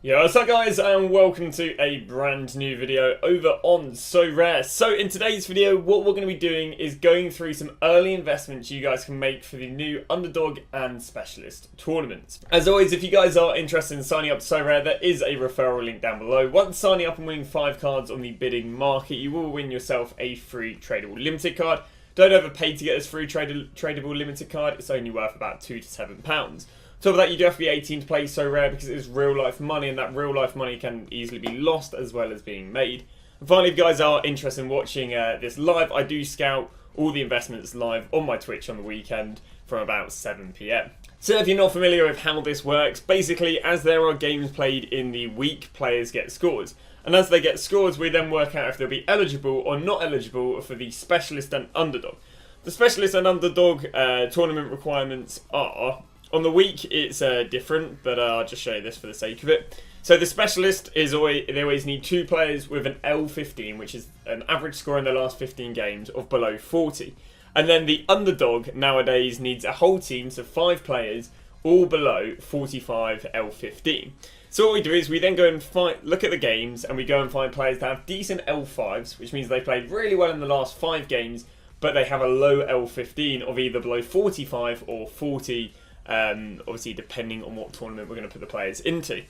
Yo, what's up guys, and welcome to a brand new video over on SoRare. So in today's video, what we're going to be doing is going through some early investments you guys can make for the new Underdog and Specialist tournaments. As always, if you guys are interested in signing up to SoRare, there is a referral link down below. Once signing up and winning 5 cards on the bidding market, you will win yourself a free tradable limited card. Don't overpay to get this free tradable limited card, it's only worth about £2 to £7. On top of that, you do have to be 18 to play SoRare because it is real life money, and that real life money can easily be lost as well as being made. And finally, if you guys are interested in watching this live, I do scout all the investments live on my Twitch on the weekend from about 7 PM. So if you're not familiar with how this works, basically as there are games played in the week, players get scores. And as they get scores, we then work out if they'll be eligible or not eligible for the Specialist and Underdog. The Specialist and Underdog tournament requirements are... On the week, it's different, but I'll just show you this for the sake of it. So the Specialist they always need 2 players with an L15, which is an average score in the last 15 games of below 40. And then the Underdog nowadays needs a whole team, so 5 players, all below 45 L15. So what we do is we then go and look at the games, and we go and find players that have decent L5s, which means they played really well in the last 5 games, but they have a low L15 of either below 45 or 40. Obviously depending on what tournament we're going to put the players into.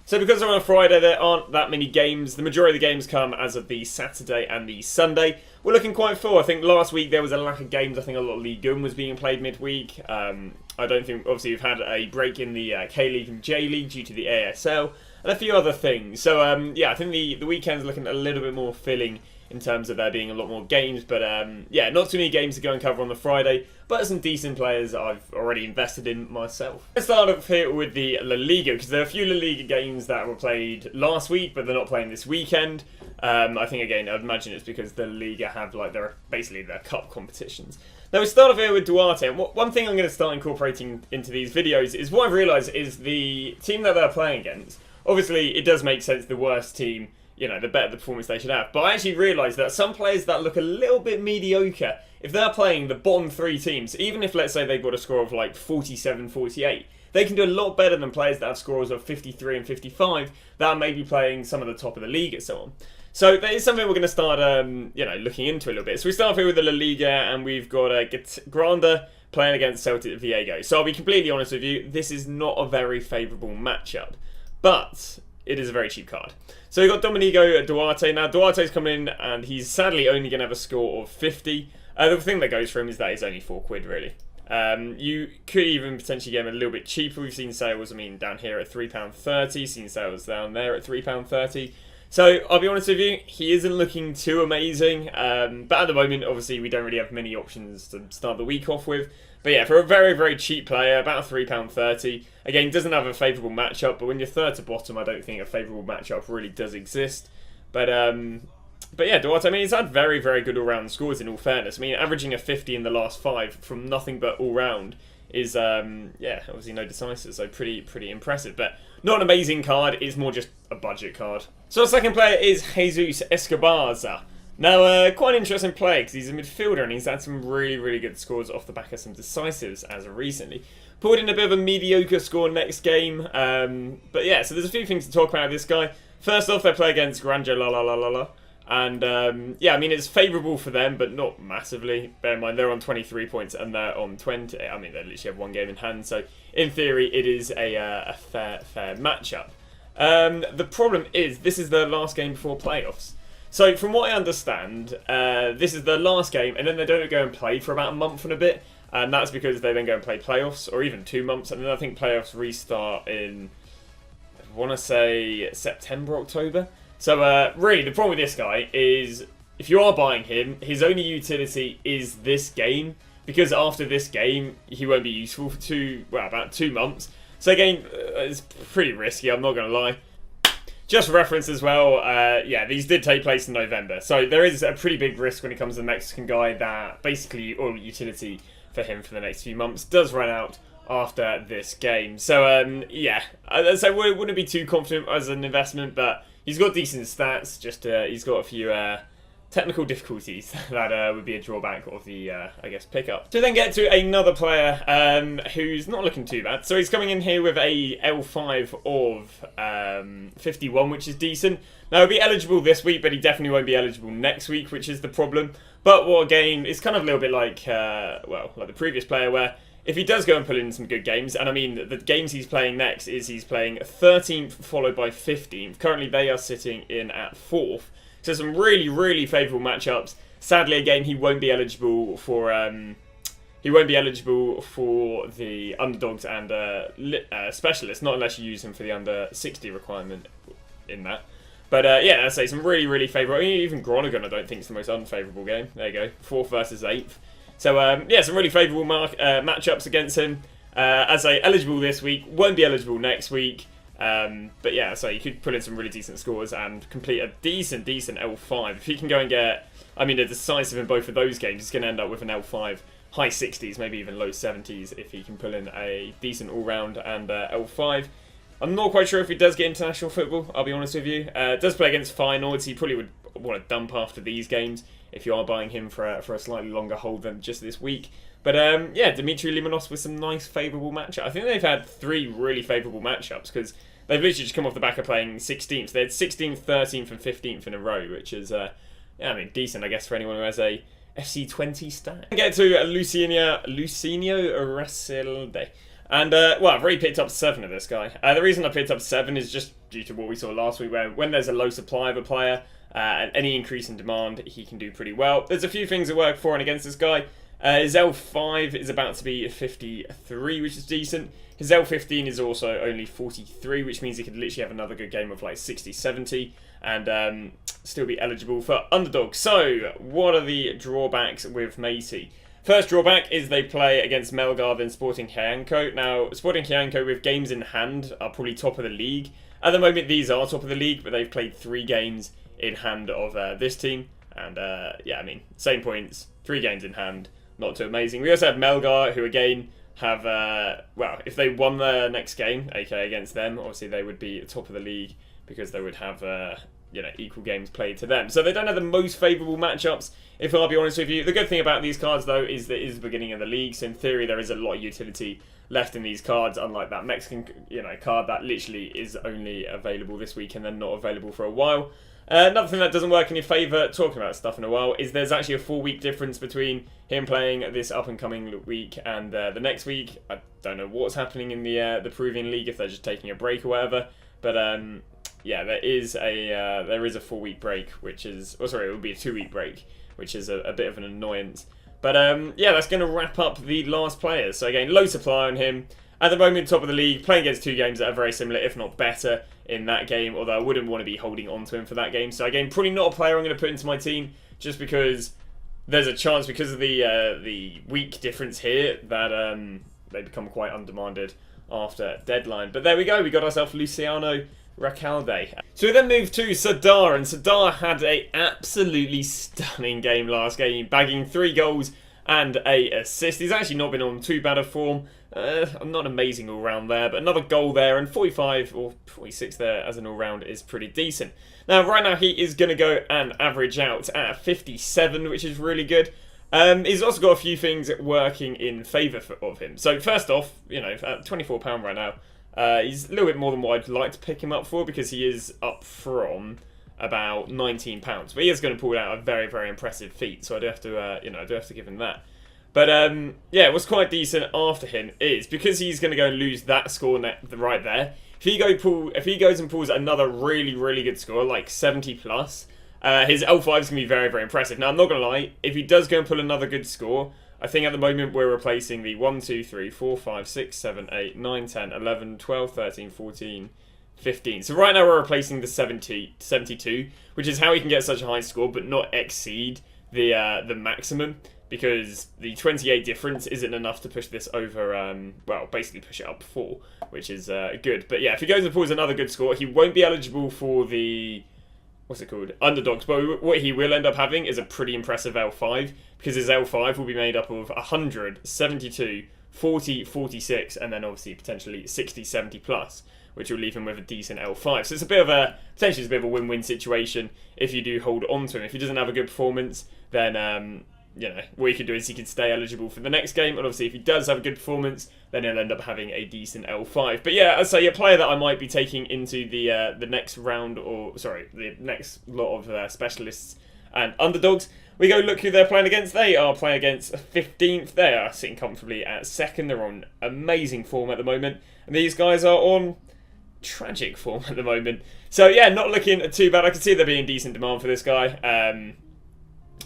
So because on a Friday there aren't that many games, the majority of the games come as of the Saturday and the Sunday. We're looking quite full. I think last week there was a lack of games. I think a lot of Liga was being played midweek. I don't think, obviously we've had a break in the K-League and J-League due to the ASL and a few other things. So yeah, I think the weekend's looking a little bit more filling in terms of there being a lot more games, but yeah, not too many games to go and cover on the Friday, but some decent players I've already invested in myself. Let's start off here with the La Liga, because there are a few La Liga games that were played last week, but they're not playing this weekend. I think, again, I'd imagine it's because the Liga have, like, basically their cup competitions. Now, we start off here with Duarte, and one thing I'm going to start incorporating into these videos is what I've realised is the team that they're playing against. Obviously, it does make sense the worst team, you know, the better the performance they should have. But I actually realised that some players that look a little bit mediocre, if they're playing the bottom 3 teams, even if, let's say, they've got a score of like 47, 48, they can do a lot better than players that have scores of 53 and 55 that are maybe playing some of the top of the league and so on. So that is something we're going to start, you know, looking into a little bit. So we start off here with the La Liga, and we've got Granda playing against Celtic Viego. So I'll be completely honest with you, this is not a very favourable matchup, but it is a very cheap card. So we've got Domenico Duarte. Now, Duarte's coming in, and he's sadly only going to have a score of 50. The thing that goes for him is that he's only £4 really. You could even potentially get him a little bit cheaper. We've seen sales, I mean, down here at £3.30. Seen sales down there at £3.30. So, I'll be honest with you, he isn't looking too amazing. But at the moment, obviously, we don't really have many options to start the week off with. But yeah, for a very, very cheap player, about £3.30. Again, doesn't have a favourable matchup, but when you're third to bottom, I don't think a favourable matchup really does exist. But yeah, Duarte, I mean, he's had very, very good all-round scores in all fairness. I mean, averaging a 50 in the last 5 from nothing but all-round is, yeah, obviously no decisive, so pretty impressive. But not an amazing card, it's more just a budget card. So our second player is Jesus Escobarza. Now, quite an interesting player because he's a midfielder and he's had some really, really good scores off the back of some decisives as of recently. Pulled in a bit of a mediocre score next game. But yeah, so there's a few things to talk about with this guy. First off, they play against Granja La. And yeah, I mean, it's favourable for them, but not massively. Bear in mind, they're on 23 points and they're on 20. I mean, they literally have 1 game in hand. So in theory, it is a fair matchup. The problem is, this is their last game before playoffs. So from what I understand, this is their last game, and then they don't go and play for about a month and a bit, and that's because they then go and play playoffs, or even 2 months, and then I think playoffs restart in, I want to say, September, October. So really, the problem with this guy is, if you are buying him, his only utility is this game, because after this game, he won't be useful for about 2 months. So again, it's pretty risky, I'm not going to lie. Just for reference as well, yeah, these did take place in November. So there is a pretty big risk when it comes to the Mexican guy that basically all utility for him for the next few months does run out after this game. So, yeah, so we wouldn't be too confident as an investment, but he's got decent stats. Just he's got a few technical difficulties that would be a drawback of the, I guess, pickup. To then get to another player who's not looking too bad. So he's coming in here with a L5 of 51, which is decent. Now, he'll be eligible this week, but he definitely won't be eligible next week, which is the problem. But what again, it's kind of a little bit like, well, like the previous player, where if he does go and pull in some good games, and I mean, the games he's playing next is he's playing 13th followed by 15th. Currently, they are sitting in at 4th. So some really, really favourable matchups. Sadly, again, he won't be eligible for the underdogs and specialists, not unless you use him for the under 60 requirement in that. But yeah, I'd say some really, really favourable. I mean, even Groningen, I don't think is the most unfavourable game. There you go, 4th versus 8th. So yeah, some really favourable matchups against him. As I say, eligible this week, won't be eligible next week. But yeah, so you could put in some really decent scores and complete a decent L5. If he can go and get, I mean, a decisive in both of those games, he's going to end up with an L5 high 60s, maybe even low 70s if he can pull in a decent all-round and L5. I'm not quite sure if he does get international football, I'll be honest with you. Does play against Feyenoord, so he probably would want to dump after these games if you are buying him for a slightly longer hold than just this week. But yeah, Dimitri Limanos with some nice favourable matchups. I think they've had 3 really favourable matchups because they've literally just come off the back of playing 16th. They had 16th, 13th and 15th in a row, which is, yeah, I mean, decent, I guess, for anyone who has a FC20 stat. Get to Lucinio Rasilde. And, well, I've already picked up 7 of this guy. The reason I picked up 7 is just due to what we saw last week, where when there's a low supply of a player, and any increase in demand, he can do pretty well. There's a few things that work for and against this guy. His L5 is about to be 53, which is decent. His L15 is also only 43, which means he could literally have another good game of like 60, 70, and still be eligible for underdog. So, what are the drawbacks with Matey? First drawback is they play against Melgar and Sporting Gianco. Now, Sporting Gianco with games in hand are probably top of the league. At the moment, these are top of the league, but they've played 3 games in hand of this team. And, yeah, I mean, same points, 3 games in hand, not too amazing. We also have Melgar, who, again, have, well, if they won their next game, aka against them, obviously they would be top of the league because they would have, you know, equal games played to them. So they don't have the most favourable matchups, if I'll be honest with you. The good thing about these cards, though, is that it is the beginning of the league, so in theory there is a lot of utility left in these cards, unlike that Mexican, you know, card that literally is only available this week and then not available for a while. Another thing that doesn't work in your favour, talking about stuff in a while, is there's actually a 4-week difference between him playing this up-and-coming week and the next week. I don't know what's happening in the Peruvian League, if they're just taking a break or whatever, but yeah, there is a 4-week break, which is, oh sorry, it would be a 2-week break, which is a bit of an annoyance. But yeah, that's going to wrap up the last players. So again, low supply on him. At the moment, top of the league, playing against 2 games that are very similar, if not better, in that game, although I wouldn't want to be holding on to him for that game. So again, probably not a player I'm going to put into my team, just because there's a chance, because of the week difference here, that they become quite undemanded after deadline. But there we go, we got ourselves Luciano Recalde. So we then moved to SoRare, and SoRare had a absolutely stunning game last game, bagging 3 goals and a assist. He's actually not been on too bad a form. Not amazing all round there, but another goal there, and 45 or 46 there as an all round is pretty decent. Now, right now he is going to go and average out at 57, which is really good. He's also got a few things working in favour of him. So first off, you know, at £24 right now, he's a little bit more than what I'd like to pick him up for, because he is up from about £19, but he is going to pull out a very, very impressive feat. So I do have to, you know, I do have to give him that. But yeah, what's quite decent after him is, because he's going to go and lose that score right there. If he goes and pulls another really, really good score, like 70 plus, his L5 is going to be very, very impressive. Now, I'm not going to lie, if he does go and pull another good score, I think at the moment we're replacing the 1, 2, 3, 4, 5, 6, 7, 8, 9, 10, 11, 12, 13, 14, 15. So right now we're replacing the 72, which is how he can get such a high score but not exceed the maximum, because the 28 difference isn't enough to push this over, well, basically push it up 4, which is good. But yeah, if he goes and pulls another good score, he won't be eligible for the, what's it called, underdogs. But what he will end up having is a pretty impressive L5, because his L5 will be made up of 100, 72, 40, 46, and then obviously potentially 60, 70 plus, which will leave him with a decent L5. So it's a bit of a, potentially it's a bit of a win-win situation if you do hold on to him. If he doesn't have a good performance, then you know, what he could do is he could stay eligible for the next game, and obviously if he does have a good performance, then he'll end up having a decent L5. But yeah, I'd say a player that I might be taking into the next round, or sorry, the next lot of specialists and underdogs. We go look who they're playing against. They are playing against 15th. They are sitting comfortably at 2nd. They're on amazing form at the moment, and these guys are on tragic form at the moment. So yeah, not looking too bad. I can see there being decent demand for this guy.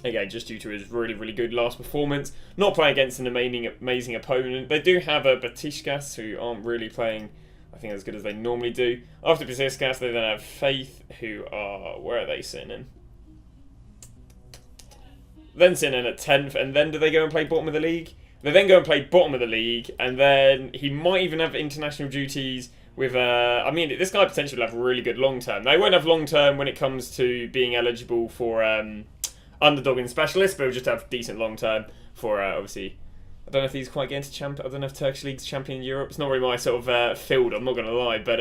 Again, just due to his really, really good last performance. Not playing against an amazing opponent. They do have a Batiskas, who aren't really playing, I think, as good as they normally do. After Batiskas, they then have Faith, who are... Where are they sitting in? Then sitting in at 10th, and then do they go and play bottom of the league? They then go and play bottom of the league, and then he might even have international duties with... I mean, this guy potentially will have really good long-term. They won't have long-term when it comes to being eligible for... underdog and specialist, but we'll just have decent long term for obviously. I don't know if he's quite getting to champion. I don't know if Turkish League's champion in Europe. It's not really my sort of field. I'm not going to lie, but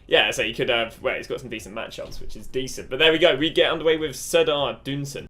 yeah. So he could have. Well, he's got some decent matchups, which is decent. But there we go. We get underway with SoRare Dunson.